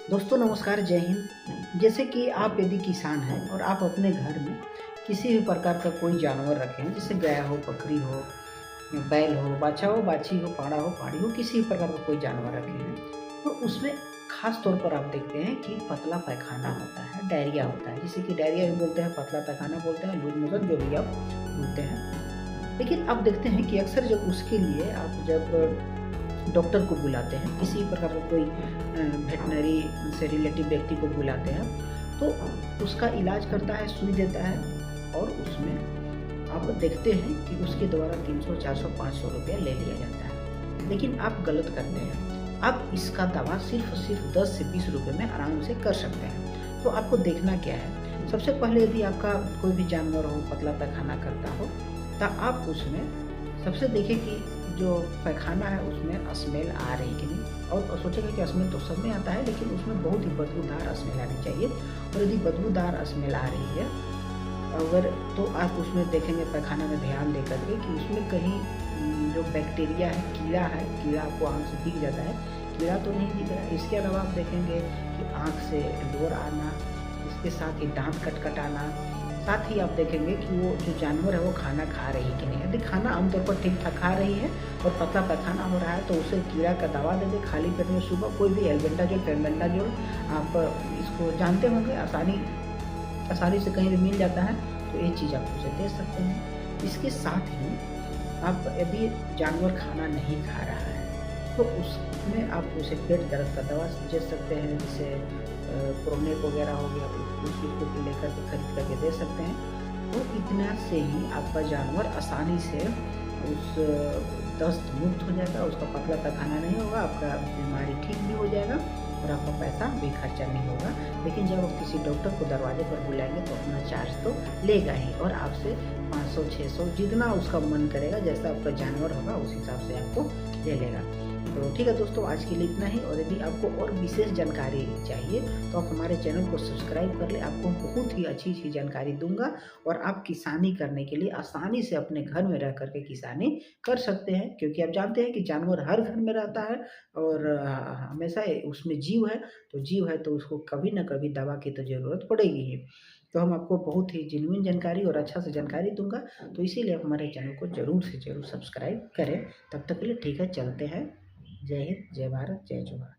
दोस्तों नमस्कार, जय हिंद। जैसे कि आप यदि किसान हैं और आप अपने घर में किसी भी प्रकार का कोई जानवर रखें हैं, जैसे गाय हो, बकरी हो, बैल हो, बाछा हो, बाछी हो, पाड़ा हो, पाड़ी हो, किसी भी प्रकार का कोई जानवर रखे हैं, तो उसमें खास तौर पर आप देखते हैं कि पतला पैखाना होता है, डायरिया होता है, जिसे कि डायरिया भी बोलते हैं, पतला पैखाना बोलते हैं, लूज मोशन, जो भी आप बोलते हैं। लेकिन आप देखते हैं कि अक्सर जब उसके लिए आप जब डॉक्टर को बुलाते हैं, किसी प्रकार का कोई वेटनरी से रिलेटिव व्यक्ति को बुलाते हैं, तो उसका इलाज करता है, सुई देता है और उसमें आप देखते हैं कि उसके द्वारा 300, 400, 500 रुपया ले लिया जाता है। लेकिन आप गलत करते हैं। आप इसका दवा सिर्फ 10 से 20 रुपये में आराम से कर सकते हैं। तो आपको देखना क्या है, सबसे पहले यदि आपका कोई भी जानवर हो, पतला पैखाना करता हो, तो आप उसमें सबसे देखें कि जो पैखाना है उसमें स्मेल आ रही कि नहीं, और सोचेंगे कि स्मेल तो सब में आता है, लेकिन उसमें बहुत ही बदबूदार स्मेल आनी चाहिए। और यदि बदबूदार स्मेल आ रही है अगर, तो आप उसमें देखेंगे पैखाना में ध्यान दे करके कि उसमें कहीं जो बैक्टीरिया है, कीड़ा आपको आँख से दिख जाता है, कीड़ा तो नहीं दिख रहा है। इसके अलावा आप देखेंगे कि आँख से डोर आना, इसके साथ ही दाँत कटकटाना, साथ ही आप देखेंगे कि वो जो जानवर है वो खाना खा रही है कि नहीं। यदि खाना आमतौर पर ठीक-ठाक खा रही है और पतला पैखाना हो रहा है, तो उसे कीड़ा का दवा दे दें खाली पेट में सुबह। कोई भी एल्बेंडाजोल, फेल्बेंडाजोल, आप इसको जानते होंगे, आसानी से कहीं भी मिल जाता है, तो ये चीज़ आप उसे दे सकते हैं। इसके साथ ही आप यदि जानवर खाना नहीं खा रहा है, तो उसमें आप उसे पेट दर्द का दवा दे सकते हैं, जैसे प्रोनेक वगैरह हो गया, उस चीज़ को लेकर के खरीद करके दे सकते हैं। तो इतना से ही आपका जानवर आसानी से उस दस्त मुक्त हो जाएगा, उसका पतला पैखाना नहीं होगा, आपका बीमारी ठीक भी हो जाएगा और आपका पैसा भी खर्चा नहीं होगा। लेकिन जब आप किसी डॉक्टर को दरवाजे पर बुलाएँगे तो अपना चार्ज तो लेगा ही, और आपसे 500, 600 जितना उसका मन करेगा, जैसा आपका जानवर होगा उस हिसाब से आपको ले लेगा। तो ठीक है दोस्तों, आज के लिए इतना ही। और यदि आपको और विशेष जानकारी चाहिए तो आप हमारे चैनल को सब्सक्राइब कर लें। आपको बहुत ही अच्छी जानकारी दूंगा और आप किसानी करने के लिए आसानी से अपने घर में रह करके किसानी कर सकते हैं, क्योंकि आप जानते हैं कि जानवर हर घर में रहता है और हमेशा उसमें जीव है, तो उसको कभी ना कभी दवा की तो ज़रूरत पड़ेगी ही। तो हम आपको बहुत ही जेन्युइन जानकारी और अच्छा से जानकारी दूंगा, तो इसीलिए आप हमारे चैनल को ज़रूर से ज़रूर सब्सक्राइब करें। तब तक के लिए ठीक है, चलते हैं। जय हिंद, जय भारत, जय जोहार।